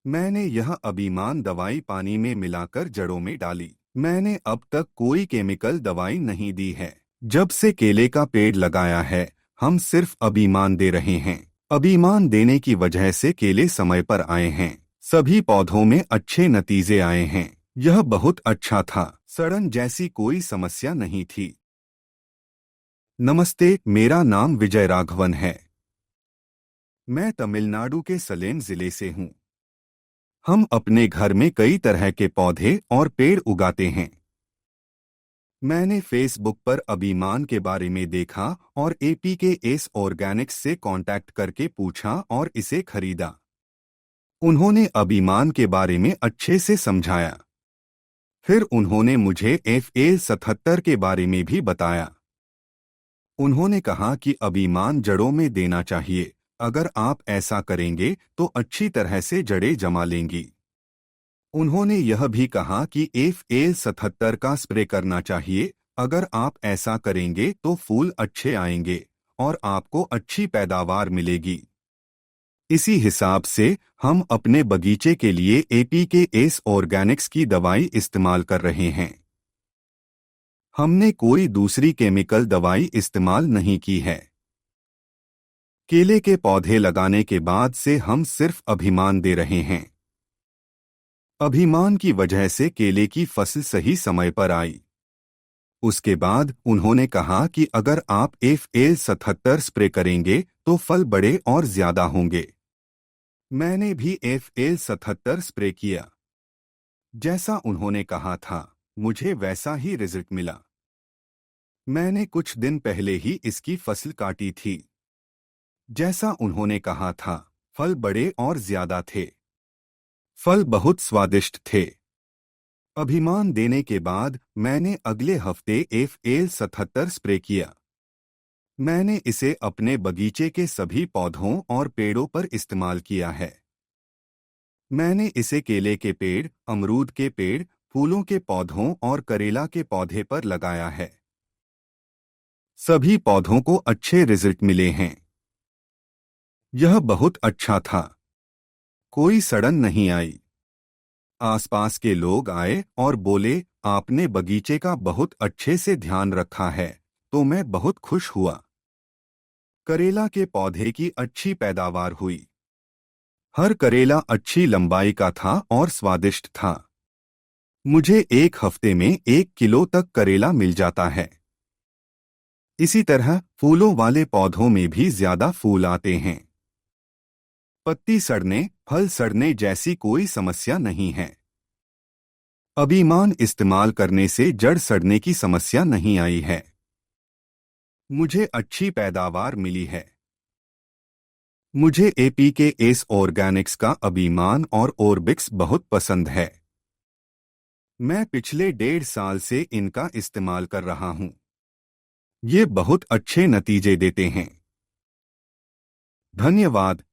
मैंने यह अभिमान दवाई पानी में मिलाकर जड़ों में डाली। मैंने अब तक कोई केमिकल दवाई नहीं दी है। जब से केले का पेड़ लगाया है, हम सिर्फ अभिमान दे रहे हैं। अभिमान देने की वजह से केले समय पर आए हैं। सभी पौधों में अच्छे नतीजे आए हैं। यह बहुत अच्छा था। सड़न जैसी कोई समस्या नहीं थी। नमस्ते, मेरा नाम विजय राघवन है। मैं तमिलनाडु के सलेम जिले से हूँ। हम अपने घर में कई तरह के पौधे और पेड़ उगाते हैं। मैंने फेसबुक पर अभिमान के बारे में देखा और एपीके एस ऑर्गेनिक्स से कांटेक्ट करके पूछा और इसे खरीदा। उन्होंने अभिमान के बारे में अच्छे से समझाया। फिर उन्होंने मुझे FL77 के बारे में भी बताया। उन्होंने कहा कि अभिमान जड़ों में देना चाहिए। अगर आप ऐसा करेंगे तो अच्छी तरह से जड़ें जमा लेंगी। उन्होंने यह भी कहा कि FL77 का स्प्रे करना चाहिए। अगर आप ऐसा करेंगे तो फूल अच्छे आएंगे और आपको अच्छी पैदावार मिलेगी। इसी हिसाब से हम अपने बगीचे के लिए एपीके एस ऑर्गेनिक्स की दवाई इस्तेमाल कर रहे हैं। हमने कोई दूसरी केमिकल दवाई इस्तेमाल नहीं की है। केले के पौधे लगाने के बाद से हम सिर्फ अभिमान दे रहे हैं। अभिमान की वजह से केले की फसल सही समय पर आई। उसके बाद उन्होंने कहा कि अगर आप FL77 स्प्रे करेंगे तो फल बड़े और ज्यादा होंगे। मैंने भी FL77 स्प्रे किया। जैसा उन्होंने कहा था, मुझे वैसा ही रिजल्ट मिला। मैंने कुछ दिन पहले ही इसकी फसल काटी थी। जैसा उन्होंने कहा था, फल बड़े और ज्यादा थे। फल बहुत स्वादिष्ट थे। अभिमान देने के बाद मैंने अगले हफ्ते FL77 स्प्रे किया। मैंने इसे अपने बगीचे के सभी पौधों और पेड़ों पर इस्तेमाल किया है। मैंने इसे केले के पेड़, अमरूद के पेड़, फूलों के पौधों और करेला के पौधे पर लगाया है। सभी पौधों को अच्छे रिजल्ट मिले हैं। यह बहुत अच्छा था। कोई सड़न नहीं आई। आसपास के लोग आए और बोले, आपने बगीचे का बहुत अच्छे से ध्यान रखा है, तो मैं बहुत खुश हुआ। करेला के पौधे की अच्छी पैदावार हुई। हर करेला अच्छी लंबाई का था और स्वादिष्ट था। मुझे एक हफ्ते में 1 किलो तक करेला मिल जाता है। इसी तरह फूलों वाले पौधों में भी ज्यादा फूल आते हैं। पत्ती सड़ने, फल सड़ने जैसी कोई समस्या नहीं है। अभिमान इस्तेमाल करने से जड़ सड़ने की समस्या नहीं आई है। मुझे अच्छी पैदावार मिली है। मुझे एपीके एस ऑर्गेनिक्स का अभिमान और ऑर्बिक्स बहुत पसंद है। मैं पिछले 1.5 साल से इनका इस्तेमाल कर रहा हूँ। ये बहुत अच्छे नतीजे देते हैं। धन्यवाद।